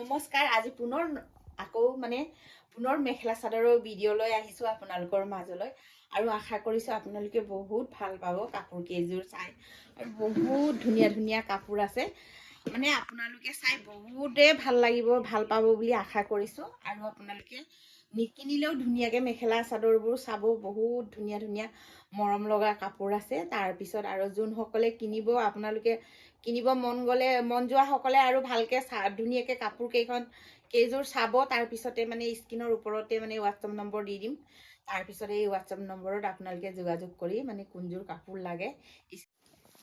নমস্কাৰ আজি পুনৰ পুনৰ মেখেলা চাদৰৰ ভিডিঅ' লৈ আহিছো আপোনালোকৰ মাজলৈ আৰু আশা কৰিছো আপোনালোকে বহুত ভাল পাব কাপোৰ কেইযোৰ চাই আৰু বহুত ধুনীয়া ধুনীয়া কাপোৰ আছে মানে আপোনালোকে চাই বহুতে ভাল লাগিব ভাল পাব বুলি আশা কৰিছো আৰু আপোনালোকে নিকিনিলেও ধুনীয়াকে মেখেলা চাদৰবোৰ চাব বহুত ধুনীয়া ধুনীয়া মৰম লগা কাপোৰ আছে তাৰ পিছত আৰু যোনসকলে কিনিব আপোনালোকে কিনিব মন যোৱা সকলে আৰু ভালকে ধুনীয়াকে কাপোৰ কেইযোৰ চাব তাৰ পিছতে মানে স্ক্ৰিনৰ ওপৰতে মানে হোৱাটছআপ নম্বৰ দি দিম তাৰ পিছতে এই হোৱাটছআপ নম্বৰত আপোনালোকে যোগাযোগ কৰি মানে কোনযোৰ কাপোৰ লাগে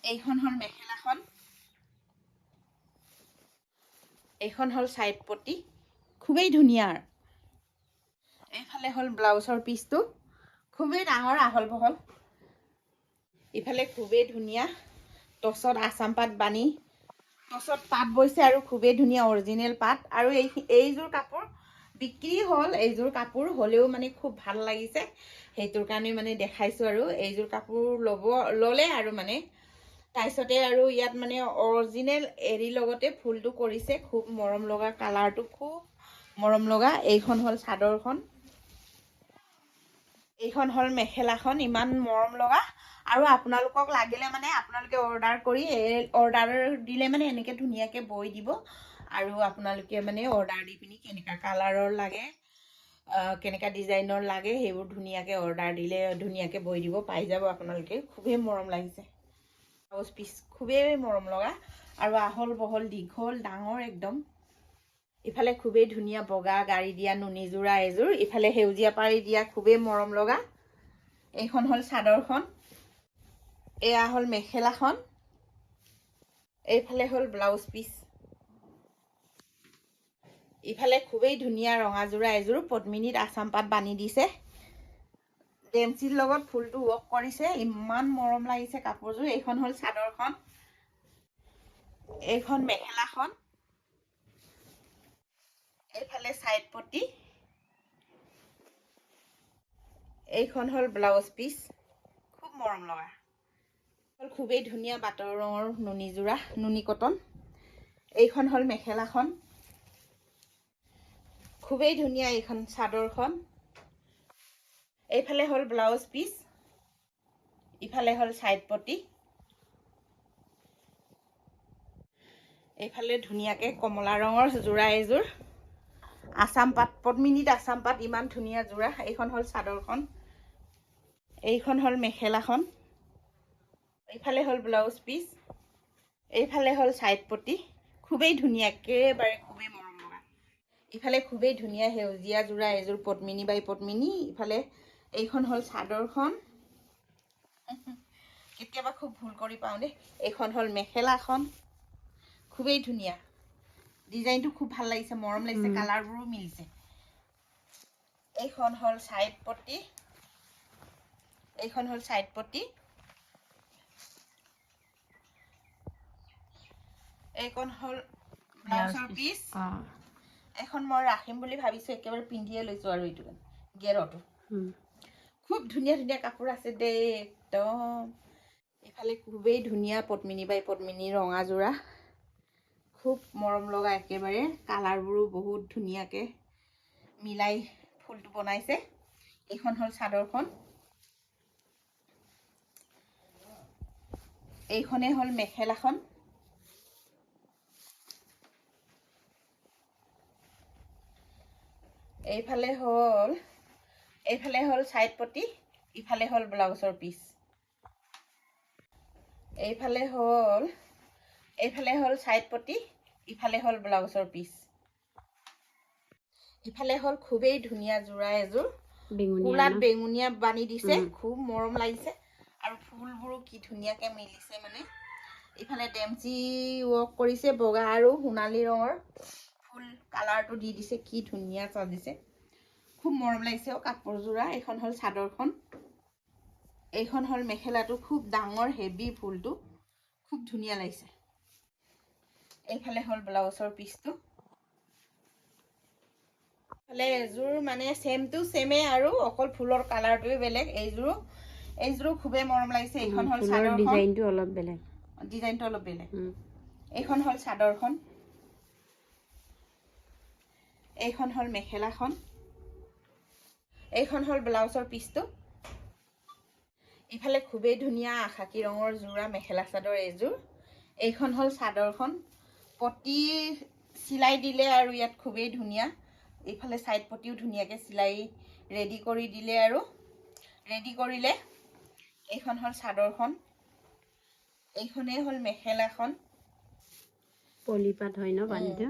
এইখন হল মেখেলাখন এইখন হল সাইড পটি খুবেই ধুনীয়া এইফালে হল ব্লাউজৰ পিচটো খুবেই ডাঙৰ আহল বহল ইফালে খুবেই ধুনীয়া টছত আসাম পাত বানি টছত পাত বৈছে আৰু খুবেই ধুনীয়া অৰিজিনেল পাত আৰু এইযোৰ কাপোৰ বিক্ৰী হ'ল এইযোৰ কাপোৰ হ'লেও মানে খুব ভাল লাগিছে সেইটোৰ কাৰণে মানে দেখাইছো আৰু এইযোৰ কাপোৰ ললে আৰু মানে তাৰপিছতে আৰু ইয়াত মানে অৰিজিনেল এৰি লগতে ফুলটো কৰিছে খুব মৰম লগা কালাৰটো খুব মৰম লগা এইখন হ'ল চাদৰখন এইখন হল মেখেলাখন ইমান মৰম লগা আৰু আপোনালোকক লাগিলে মানে আপোনালোকে অৰ্ডাৰ দিলে মানে এনেকে ধুনীয়াকে বৈ দিব আৰু আপোনালোকে মানে অৰ্ডাৰ দি পিনি কেনেকা কালাৰৰ লাগে কেনেকা ডিজাইনৰ লাগে সেইবোৰ ধুনীয়াকে অৰ্ডাৰ দিলে ধুনীয়াকে বৈ দিব পাই যাব আপোনালোকে খুবেই মৰম লাগিছে ব্লাউজ পিচ খুবেই মৰম লগা আৰু আহল বহল দীঘল ডাঙৰ একদম ইফালে খুবেই ধুনীয়া বগা গাড়ী দিয়া নুনি যোৰা এযোৰ ইফালে সেউজীয়া পাৰি দিয়া খুবেই মৰম লগা এইখন হল চাদৰখন এয়া হল মেখেলাখন এইফালে হল ব্লাউজ পিচ ইফালে খুবেই ধুনীয়া ৰঙা যোৰা এযোৰ পদ্মিনীত আসাম পাত বানি দিছে ডেমচিৰ লগত ফুলটো ৱৰ্ক কৰিছে ইমান মৰম লাগিছে কাপোৰযোৰ এইখন হল চাদৰখন এইখন মেখেলাখন এইফালে সাইড পটি এইখন হল ব্লাউজ পিচ খুব মৰম লগা খুবেই ধুনীয়া বাটৰ ৰঙৰ নুনি যোৰা নুনি কটন এইখন হল মেখেলাখন খুবেই ধুনীয়া এইখন চাদৰখন এইফালে হল ব্লাউজ পিচ ইফালে হল সাইড পটি এইফালে ধুনীয়াকে কমলা ৰঙৰ যোৰা এযোৰ আসাম পাত পদ্মিনীত আসাম পাত ইমান ধুনীয়া যোৰা এইখন হল চাদৰখন এইখন হল মেখেলাখন এইফালে হল ব্লাউজ পিচ এইফালে হল সাইড পটি খুবেই ধুনীয়া একেবাৰে খুবেই মৰম লগা ইফালে খুবেই ধুনীয়া সেউজীয়া যোৰা এযোৰ পদ্মিনী বাই পদ্মিনী ইফালে এইখন হল চাদৰখন কেতিয়াবা খুব ভুল কৰি পাওঁ দেই এইখন হল মেখেলাখন খুবেই ধুনীয়া ডিজাইনটো খুব ভাল লাগিছে মৰম লাগিছে কালাৰবোৰো মিলিছে এইখন হল সাইড পটি এইখন হল সাইড পটি এইখন হল ব্লাউজৰ পিচ এখন মই ৰাখিম বুলি ভাবিছো একেবাৰে পিন্ধিয়ে লৈছো আৰু এইটো গেৰটো খুব ধুনীয়া ধুনীয়া কাপোৰ আছে দেই একদম ইফালে খুবেই ধুনীয়া পদ্মিনী বাই পদ্মিনী ৰঙা যোৰা খুব মৰম লগা একেবাৰে কালাৰবোৰো বহুত ধুনীয়াকে মিলাই ফুলটো বনাইছে এইখন হল চাদৰখন এইখনে হল মেখেলাখন এইফালে হল সাইড পটি ইফালে হল ব্লাউজৰ পিচ এইফালে হল সাইড পটি ইফালে হল ব্লাউজৰ পিচ ইফালে হল খুবেই ধুনীয়া যোৰা এযোৰ কুলাত বেঙুনীয়া বানি দিছে খুব মৰম লাগিছে আৰু ফুলবোৰো কি ধুনীয়াকে মিলিছে মানে ইফালে ডেমচি ৱৰ্ক কৰিছে বগা আৰু সোণালী ৰঙৰ ফুল কালাৰটো দি দিছে কি ধুনীয়া চাজিছে খুব মৰম লাগিছে কাপোৰযোৰা এইখন হল চাদৰখন এইখন হল মেখেলাটো খুব ডাঙৰ হেভি ফুলটো খুব ধুনীয়া লাগিছে এইফালে হল ব্লাউজৰ পিচটো ফালে এযোৰ মানে সেম টু সেমে আৰু অকল ফুলৰ কালাৰটোৱে বেলেগ এইযোৰো খুবেই মৰম লাগিছে এইখন হল চাদৰখন ডিজাইনটো অলপ বেলেগ এইখন হল চাদৰখন এইখন হল মেখেলাখন, এইখন হল ব্লাউজৰ পিচটো। ইফালে খুবেই ধুনীয়া আকাশী ৰঙৰ জোৰা মেখেলা চাদৰ এযোৰ। এইখন হল চাদৰখন, পটি চিলাই দিলে আৰু ইয়াত খুবেই ধুনীয়া। এইফালে সাইড পটিও ধুনীয়াকৈ চিলাই ৰেডি কৰি দিলে আৰু ৰেডি কৰিলে। এইখন হল চাদৰখন, এইখনেই হল মেখেলাখন। পলিপাত হয় ন বালিটো।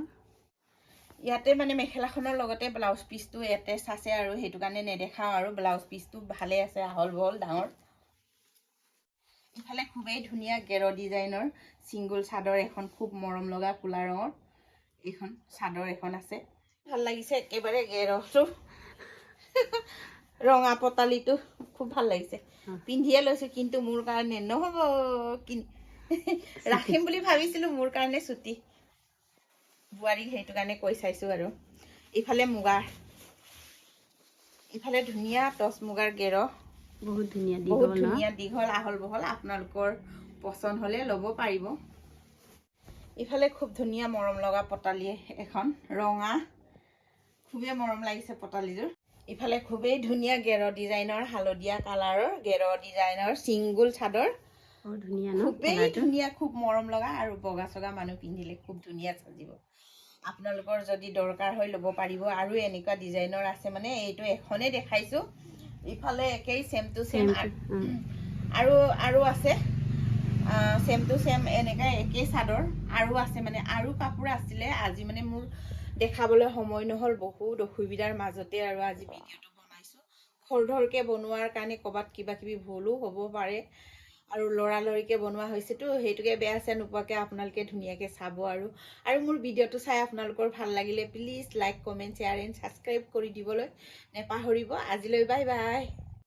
ইয়াতে মানে মেখেলাখনৰ লগতে ব্লাউজ পিচটো এটেচ আছে আৰু সেইটো কাৰণে নেদেখাও আৰু ব্লাউজ পিচটো ভালে আছে, আহল বহল ডাঙৰ। ইফালে খুবেই ধুনীয়া গেৰ ডিজাইনৰ চিংগুল চাদৰ এখন, খুব মৰম লগা কোলা ৰঙৰ এইখন চাদৰ এখন আছে। ভাল লাগিছে একেবাৰে গেৰটো ৰঙা পতালিটো খুব ভাল লাগিছে। পিন্ধিয়ে লৈছো কিন্তু মোৰ কাৰণে নহ'ব, ৰাখিম বুলি ভাবিছিলো, মোৰ কাৰণে ছুটি বোৱাৰীক সেইটো কাৰণে কৈ চাইছো আৰু। ইফালে মুগাৰ, ইফালে ধুনীয়া টচ মুগাৰ গেৰ, বহুত ধুনীয়া দীঘল আহল বহল। আপোনালোকৰ পচন্দ হলে ল'ব পাৰিব। ইফালে খুব ধুনীয়া মৰম লগা পতালি এখন ৰঙা, খুবেই মৰম লাগিছে পতালিযোৰ। ইফালে খুবেই ধুনীয়া গেৰ ডিজাইনৰ হালধীয়া কালাৰৰ গেৰ ডিজাইনৰ চিংগুল চাদৰ, খুবেই ধুনীয়া, খুব মৰম লগা আৰু বগা চগা মানুহ পিন্ধিলে খুব ধুনীয়া সাজিব। আপোনালোকৰ যদি দৰকাৰ হয় ল'ব পাৰিব। আৰু এনেকুৱা ডিজাইনৰ আছে, মানে এইটো এখনেই দেখাইছো, ইফালে একেই চেম টু চেম আৰু আছে চেম টু চেম এনেকা একেই চাদৰ আৰু আছে, মানে আৰু কাপোৰ আছিলে। আজি মানে মোৰ দেখাবলৈ সময় নহ'ল, বহুত অসুবিধাৰ মাজতে আৰু আজি ভিডিঅ'টো বনাইছো। খৰধৰকে বনোৱাৰ কাৰণে ক'ৰবাত কিবা কিবি ভুলো হ'ব পাৰে, আৰু লৰালৰিকে বনোৱা হৈছেতো, সেইটোকে বেয়া চেয়া নোপোৱাকৈ আপোনালোকে ধুনীয়াকৈ চাব। আৰু মোৰ ভিডিঅ'টো চাই আপোনালোকৰ ভাল লাগিলে please like, comment, share and subscribe কৰি দিবলৈ নেপাহৰিব। আজিলৈ বাই বাই।